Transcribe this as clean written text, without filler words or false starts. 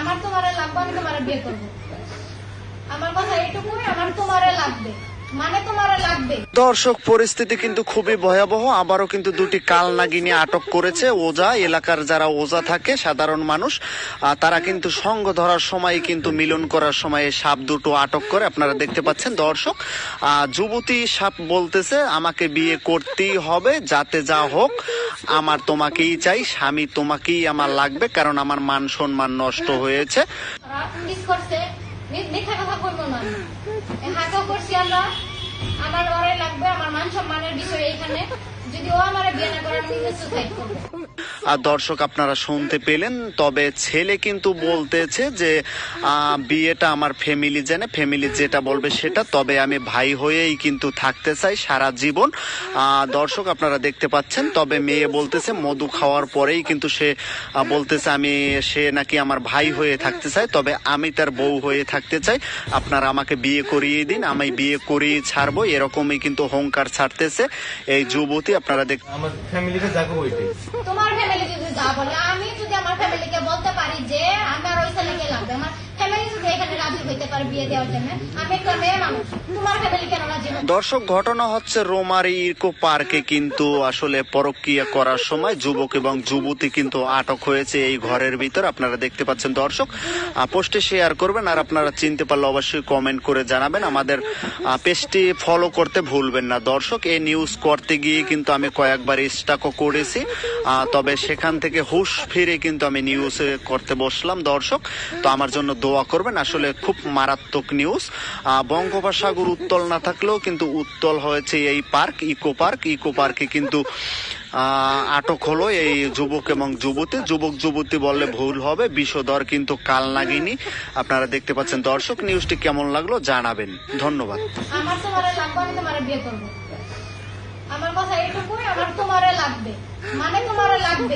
আমার তোমারে লাগবে, আমি তোমারে বিয়ে করবো। আমার কথা এইটুকুই, আমার তোমারে লাগবে, মানে তোমারে লাগবে। দর্শক, পরিস্থিতি কিন্তু খুবই ভয়াবহ। আবারও কিন্তু দুটি কালনাগিনী আটক করেছে ওজা। এলাকার যারা ওজা থাকে, সাধারণ মানুষ, তারা কিন্তু সঙ্গ ধরার সময় কিন্তু মিলন করার সময় সাপ দুটো আটক করে। আপনারা দেখতে পাচ্ছেন দর্শক, যুবতী সাপ বলতেছে আমাকে বিয়ে করতেই হবে, যাতে যা হোক আমার তোমাকেই চাই, স্বামী তোমাকেই আমার লাগবে, কারণ আমার মান সম্মান নষ্ট হয়েছে। মিস করছে, মিথ্যা কথা বলবো না, হাঁকাও করছি আমরা। আমার ওরে লাগবে, আমার মান সম্মানের বিষয় এইখানে। যদি ও আমার বিয়ে না করে, আমি সুসাইড করবো। আর দর্শক, আপনারা শুনতে পেলেন। তবে ছেলে কিন্তু বলতেছে যে বিয়েটা আমার ফ্যামিলি জানে, ফ্যামিলি যেটা বলবে সেটা, তবে আমি ভাই হয়েই কিন্তু থাকতে চাই সারা জীবন। দর্শক, আপনারা দেখতে পাচ্ছেন। তবে মেয়ে বলতেছে মধু খাওয়ার পরেই কিন্তু সে বলতেছে সে নাকি আমার ভাই হয়ে থাকতে চায়, তবে আমি তার বউ হয়ে থাকতে চাই। আপনারা আমাকে বিয়ে করিয়ে দিন, আমি বিয়ে করিয়ে ছাড়বো, এরকমই কিন্তু হুঙ্কার ছাড়তেছে এই যুবতী। আপনারা আমার ফ্যামিলিকে যাবো ওইটাই। তোমার ফ্যামিলি যদি যা বলে, আমি যদি আমার ফ্যামিলিকে বলতে পারি যে আমার ওই ছেলেকে লাগবে, আমার ফ্যামিলি যদি এখানে রাজি হইতে পারে বিয়ে দেওয়ার জন্য, আমি একটা মেয়ে মানুষ, তোমার ফ্যামিলি কেন রাজি হবে? দর্শক, ঘটনা হচ্ছে রোমারি ইকো পার্কে কিন্তু আসলে পরক্রিয়া করার সময় যুবক এবং যুবতী কিন্তু আটক হয়েছে এই ঘরের ভিতর। আপনারা দেখতে পাচ্ছেন দর্শক। পোস্টে শেয়ার করবেন, আর আপনারা চিনতে পারলে অবশ্যই কমেন্ট করে জানাবেন। আমাদের পেজটি ফলো করতে ভুলবেন না দর্শক। এই নিউজ করতে গিয়ে কিন্তু আমি কয়েকবার স্টাকও করেছি, তবে সেখান থেকে হুঁশ ফিরে কিন্তু আমি নিউজ করতে বসলাম দর্শক। তো আমার জন্য দোয়া করবেন। আসলে খুব মারাত্মক নিউজ। বঙ্গোপসাগর উত্তল না থাকলেও কিন্তু উত্তল হয়েছে এই পার্ক, ইকো পার্ক। ইকো পার্কে কিন্তু আটক হলো এই যুবক এবং যুবতী। যুবক যুবতী বললে ভুল হবে, বিষধর কিন্তু কালনাগিনী। আপনারা দেখতে পাচ্ছেন দর্শক। নিউজটি কেমন লাগলো জানাবেন। ধন্যবাদ। আমার তোমারে লাগবে, আমি তোমারে বিয়ে করবো। আমার কথা এইটুকুই, আমার তোমারে লাগবে, মানে তোমারে লাগবে।